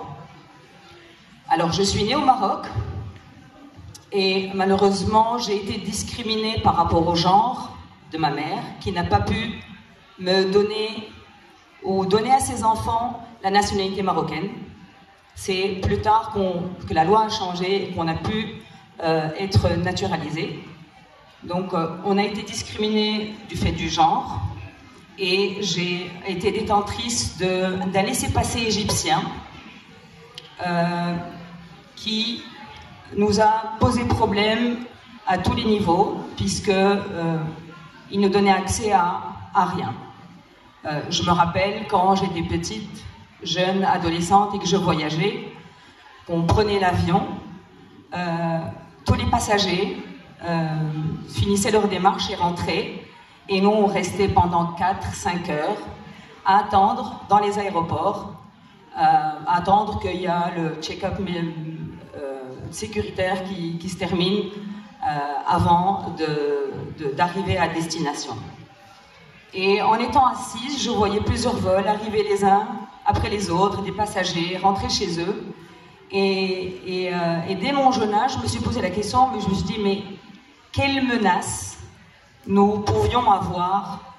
Speaker 7: Alors, je suis née au Maroc et malheureusement, j'ai été discriminée par rapport au genre de ma mère, qui n'a pas pu me donner ou donner à ses enfants la nationalité marocaine. C'est plus tard que la loi a changé et qu'on a pu être naturalisé. Donc, on a été discriminé du fait du genre et j'ai été détentrice d'un laissez-passer égyptien qui nous a posé problème à tous les niveaux puisque il nous donnait accès à rien. Je me rappelle quand j'étais petite, jeune, adolescente et que je voyageais, qu'on prenait l'avion, tous les passagers finissaient leur démarche et rentraient, et nous on restait pendant 4-5 heures à attendre dans les aéroports, à attendre qu'il y a le check-up sécuritaire qui se termine avant d'arriver à destination. Et en étant assise, je voyais plusieurs vols arriver les uns après les autres, des passagers rentrer chez eux. Et dès mon jeune âge, je me suis posé la question, mais je me suis dit, mais quelle menace nous pouvions avoir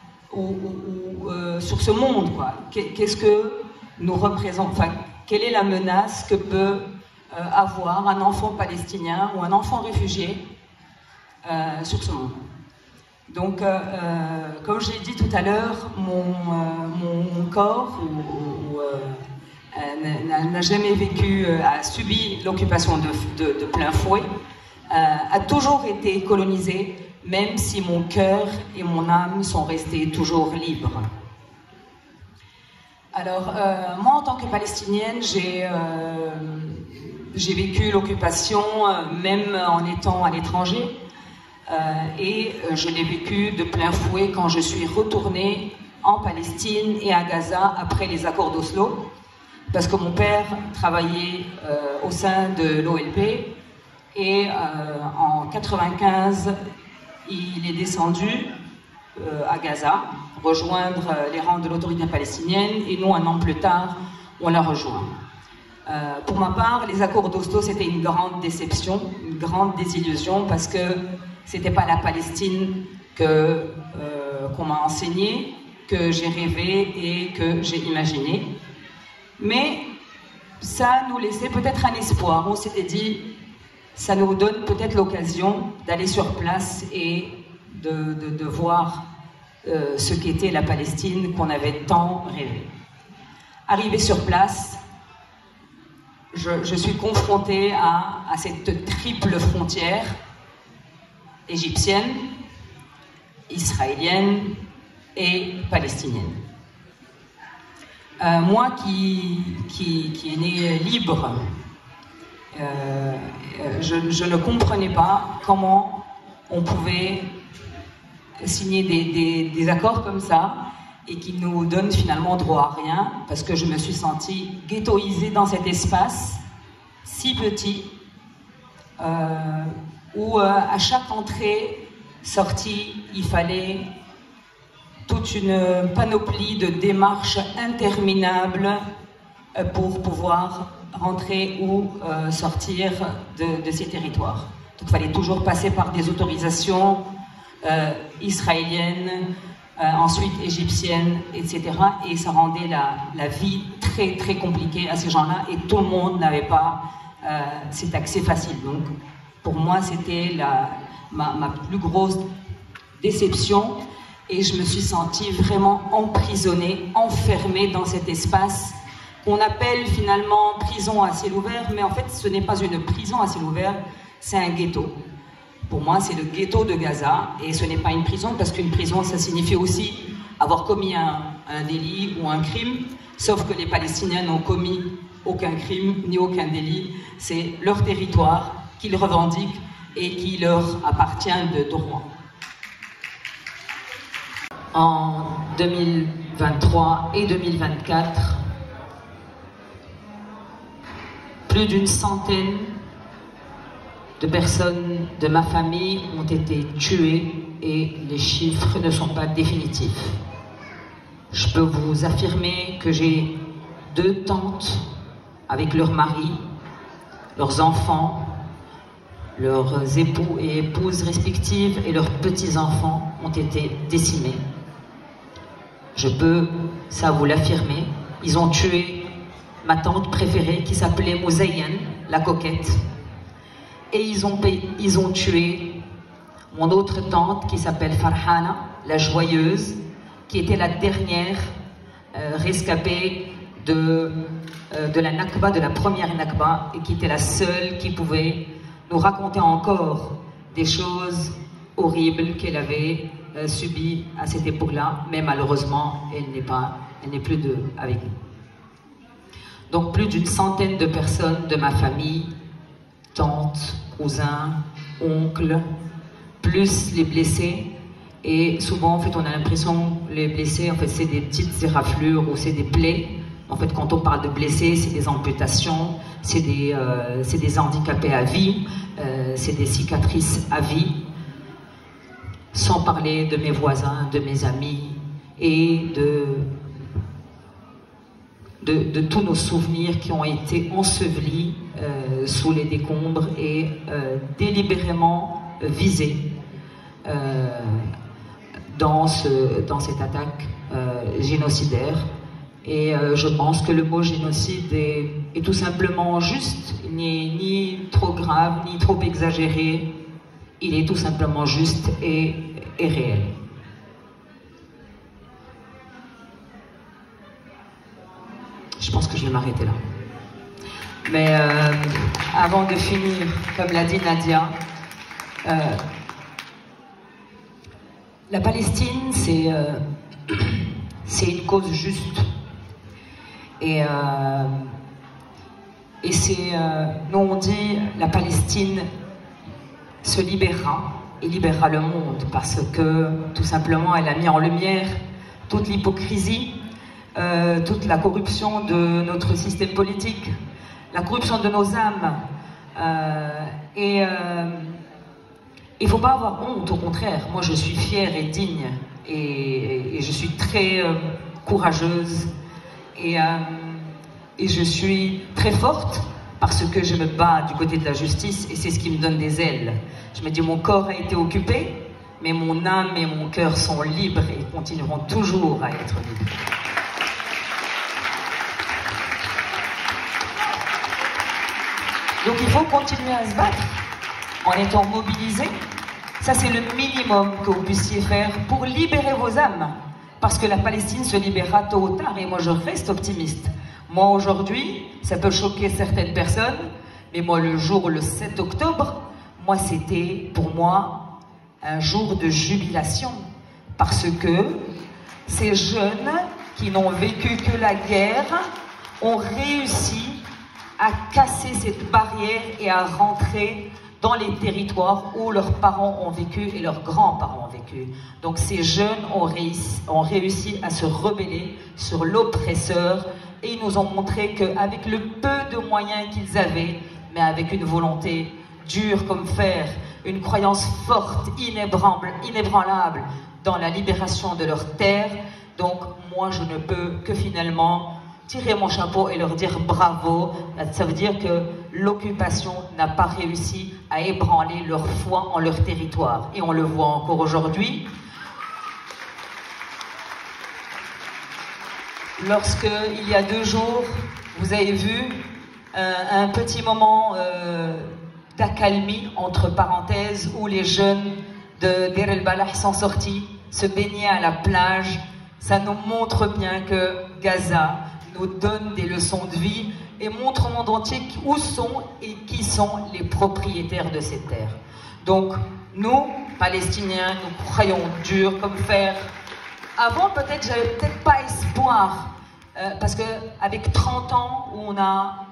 Speaker 7: sur ce monde, quoi. Qu'est-ce que nous représente, enfin, quelle est la menace que peut avoir un enfant palestinien ou un enfant réfugié sur ce monde. Donc, comme je l'ai dit tout à l'heure, mon corps n'a jamais vécu, a subi l'occupation de plein fouet, a toujours été colonisé, même si mon cœur et mon âme sont restés toujours libres. Alors, moi, en tant que Palestinienne, j'ai vécu l'occupation même en étant à l'étranger et je l'ai vécu de plein fouet quand je suis retournée en Palestine et à Gaza après les accords d'Oslo, parce que mon père travaillait au sein de l'OLP et en 1995 il est descendu à Gaza rejoindre les rangs de l'autorité palestinienne et nous, un an plus tard, on l'a rejoint. Pour ma part, les accords d'Oslo, c'était une grande déception, une grande désillusion, parce que c'était pas la Palestine qu'on m'a enseignée, que j'ai rêvé et que j'ai imaginé. Mais ça nous laissait peut-être un espoir. On s'était dit, ça nous donne peut-être l'occasion d'aller sur place et de voir ce qu'était la Palestine qu'on avait tant rêvé. Arrivé sur place, je suis confrontée à cette triple frontière égyptienne, israélienne et palestinienne. Moi qui est née libre, je ne comprenais pas comment on pouvait signer des accords comme ça et qui nous donnent finalement droit à rien, parce que je me suis sentie ghettoisée dans cet espace si petit où à chaque entrée, sortie, il fallait toute une panoplie de démarches interminables pour pouvoir rentrer ou sortir de ces territoires. Donc il fallait toujours passer par des autorisations israéliennes, ensuite égyptiennes, etc. Et ça rendait la vie très très compliquée à ces gens-là et tout le monde n'avait pas cet accès facile. Donc pour moi c'était ma plus grosse déception et je me suis sentie vraiment emprisonnée, enfermée dans cet espace qu'on appelle finalement prison à ciel ouvert, mais en fait ce n'est pas une prison à ciel ouvert, c'est un ghetto. Pour moi, c'est le ghetto de Gaza, et ce n'est pas une prison, parce qu'une prison, ça signifie aussi avoir commis un délit ou un crime, sauf que les Palestiniens n'ont commis aucun crime ni aucun délit. C'est leur territoire qu'ils revendiquent et qui leur appartient de droit. En 2023 et 2024, plus d'une centaine de personnes de ma famille ont été tuées et les chiffres ne sont pas définitifs. Je peux vous affirmer que j'ai 2 tantes avec leurs maris, leurs enfants, leurs époux et épouses respectives et leurs petits-enfants ont été décimés. Je peux, ça vous l'affirmer, ils ont tué ma tante préférée qui s'appelait Mouzayyan, la coquette. Et ils ont tué mon autre tante qui s'appelle Farhana, la joyeuse, qui était la dernière rescapée de la Nakba, de la première Nakba, et qui était la seule qui pouvait nous raconter encore des choses horribles qu'elle avait subies à cette époque-là, mais malheureusement, elle n'est plus avec nous. Donc plus d'une centaine de personnes de ma famille, tantes, cousins, oncles, plus les blessés. Et souvent, en fait, on a l'impression que les blessés, en fait, c'est des petites éraflures ou c'est des plaies. En fait, quand on parle de blessés, c'est des amputations, c'est des handicapés à vie, c'est des cicatrices à vie. Sans parler de mes voisins, de mes amis et de tous nos souvenirs qui ont été ensevelis sous les décombres et délibérément visés dans cette attaque génocidaire. Et je pense que le mot génocide est tout simplement juste, il n'est ni trop grave, ni trop exagéré, il est tout simplement juste et réel. Je pense que je vais m'arrêter là. Mais avant de finir, comme l'a dit Nadia, la Palestine, c'est une cause juste. Et Et c'est, nous on dit, la Palestine se libérera et libérera le monde parce que tout simplement elle a mis en lumière toute l'hypocrisie, toute la corruption de notre système politique, la corruption de nos âmes. Il ne faut pas avoir honte, au contraire. Moi je suis fière et digne et je suis très courageuse et je suis très forte parce que je me bats du côté de la justice et c'est ce qui me donne des ailes. Je me dis, mon corps a été occupé, mais mon âme et mon cœur sont libres et continueront toujours à être libres. Donc il faut continuer à se battre en étant mobilisés. Ça c'est le minimum que vous puissiez faire pour libérer vos âmes. Parce que la Palestine se libérera tôt ou tard et moi je reste optimiste. Moi aujourd'hui, ça peut choquer certaines personnes, mais moi le 7 octobre, moi c'était pour moi un jour de jubilation. Parce que ces jeunes qui n'ont vécu que la guerre ont réussi à casser cette barrière et à rentrer dans les territoires où leurs parents ont vécu et leurs grands-parents ont vécu. Donc ces jeunes ont réussi à se rebeller sur l'oppresseur et ils nous ont montré qu'avec le peu de moyens qu'ils avaient, mais avec une volonté dure comme fer, une croyance forte, inébranlable dans la libération de leurs terres, donc moi je ne peux que finalement tirer mon chapeau et leur dire bravo. Ça veut dire que l'occupation n'a pas réussi à ébranler leur foi en leur territoire. Et on le voit encore aujourd'hui. Lorsque, il y a 2 jours, vous avez vu un petit moment d'accalmie, entre parenthèses, où les jeunes de Deir el-Balah sont sortis, se baigner à la plage. Ça nous montre bien que Gaza nous donne des leçons de vie et montre au monde entier où sont et qui sont les propriétaires de ces terres. Donc, nous, Palestiniens, nous croyons dur comme fer. Avant, peut-être, j'avais peut-être pas espoir, parce qu'avec 30 ans, où on a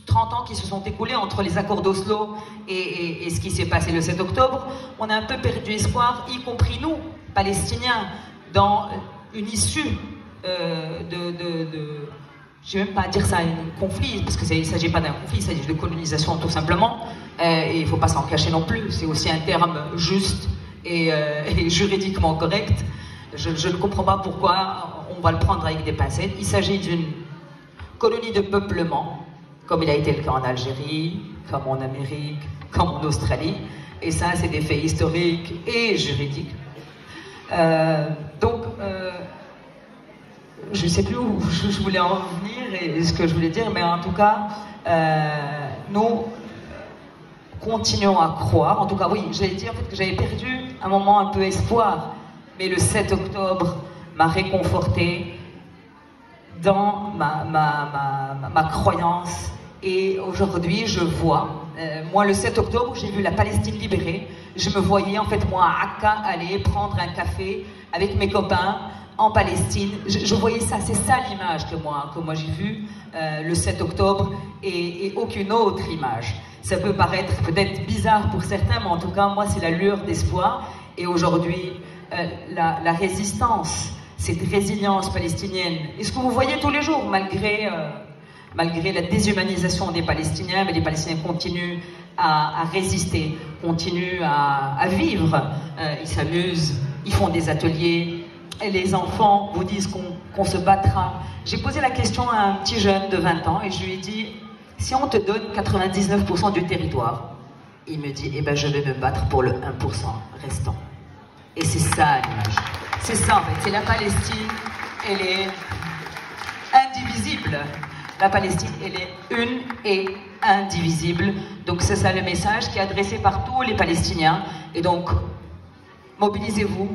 Speaker 7: 30 ans qui se sont écoulés entre les accords d'Oslo et ce qui s'est passé le 7 octobre, on a un peu perdu espoir, y compris nous, Palestiniens, dans une issue je ne vais même pas dire ça un conflit, parce qu'il ne s'agit pas d'un conflit, il s'agit de colonisation tout simplement, et il ne faut pas s'en cacher non plus, c'est aussi un terme juste et juridiquement correct. Je ne comprends pas pourquoi on va le prendre avec des pincettes. Il s'agit d'une colonie de peuplement, comme il a été le cas en Algérie, comme en Amérique, comme en Australie, et ça c'est des faits historiques et juridiques. Je ne sais plus où je voulais en venir et ce que je voulais dire, mais en tout cas, nous continuons à croire. En tout cas, oui, j'allais dire en fait, que j'avais perdu un moment un peu espoir, mais le 7 octobre m'a réconforté dans ma croyance. Et aujourd'hui, je vois, moi le 7 octobre, j'ai vu la Palestine libérée. Je me voyais en fait, moi, à Akka, aller prendre un café avec mes copains en Palestine. Je voyais ça, c'est ça l'image que moi j'ai vue le 7 octobre et aucune autre image. Ça peut paraître peut-être bizarre pour certains, mais en tout cas, moi, c'est la lueur d'espoir. Et aujourd'hui, la résistance, cette résilience palestinienne, et ce que vous voyez tous les jours, malgré la déshumanisation des Palestiniens, mais les Palestiniens continuent à résister, continuent à vivre. Ils s'amusent, ils font des ateliers. Et les enfants vous disent qu'on se battra. J'ai posé la question à un petit jeune de 20 ans et je lui ai dit, si on te donne 99% du territoire, il me dit, eh ben je vais me battre pour le 1% restant. Et c'est ça l'image. C'est ça en fait, c'est la Palestine, elle est indivisible. La Palestine, elle est une et indivisible. Donc c'est ça le message qui est adressé par tous les Palestiniens. Et donc, mobilisez-vous.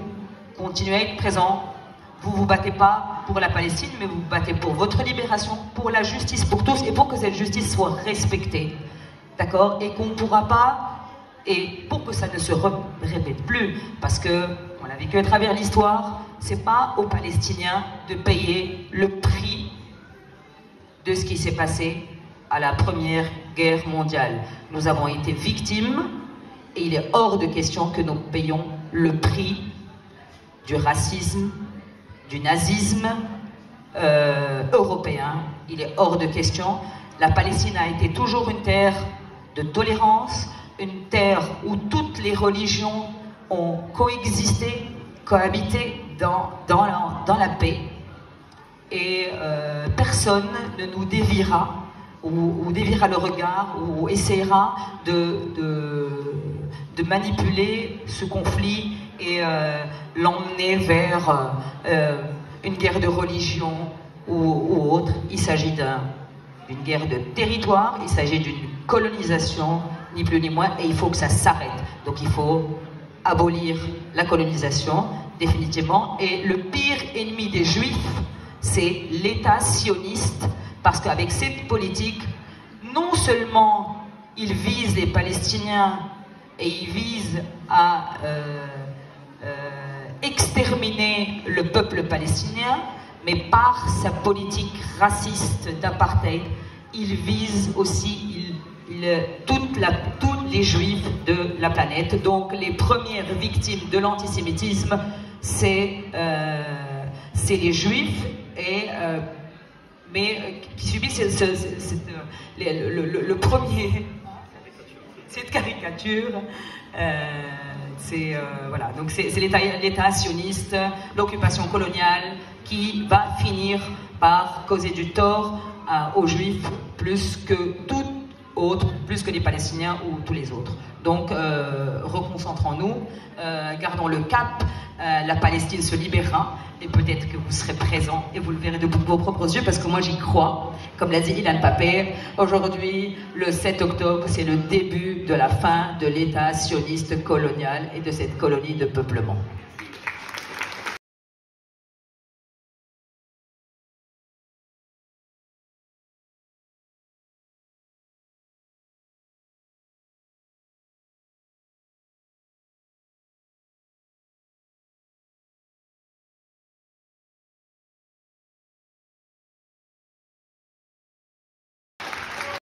Speaker 7: Continuez à être présent. Vous ne vous battez pas pour la Palestine, mais vous vous battez pour votre libération, pour la justice pour tous, et pour que cette justice soit respectée. D'accord? Et qu'on ne pourra pas, et pour que ça ne se répète plus, parce que, on l'a vécu à travers l'histoire, c'est pas aux Palestiniens de payer le prix de ce qui s'est passé à la Première Guerre mondiale. Nous avons été victimes et il est hors de question que nous payions le prix du racisme, du nazisme européen. Il est hors de question. La Palestine a été toujours une terre de tolérance, une terre où toutes les religions ont coexisté, cohabité dans la paix. Et personne ne nous déviera ou déviera le regard ou essaiera de manipuler ce conflit et l'emmener vers une guerre de religion ou autre. Il s'agit d'une guerre de territoire, il s'agit d'une colonisation, ni plus ni moins, et il faut que ça s'arrête. Donc il faut abolir la colonisation, définitivement. Et le pire ennemi des Juifs, c'est l'État sioniste, parce qu'avec cette politique, non seulement il vise les Palestiniens et il vise à exterminer le peuple palestinien, mais par sa politique raciste d'apartheid, il vise aussi toutes les juifs de la planète. Donc les premières victimes de l'antisémitisme, c'est les juifs, mais qui subissent le premier, cette caricature. Voilà, donc c'est l'État sioniste, l'occupation coloniale qui va finir par causer du tort aux Juifs plus que tout autre, plus que les Palestiniens ou tous les autres. Donc reconcentrons-nous, gardons le cap, la Palestine se libérera et peut-être que vous serez présents et vous le verrez de vos propres yeux parce que moi j'y crois. Comme l'a dit Ilan Pappé, aujourd'hui, le 7 octobre, c'est le début de la fin de l'État sioniste colonial et de cette colonie de peuplement.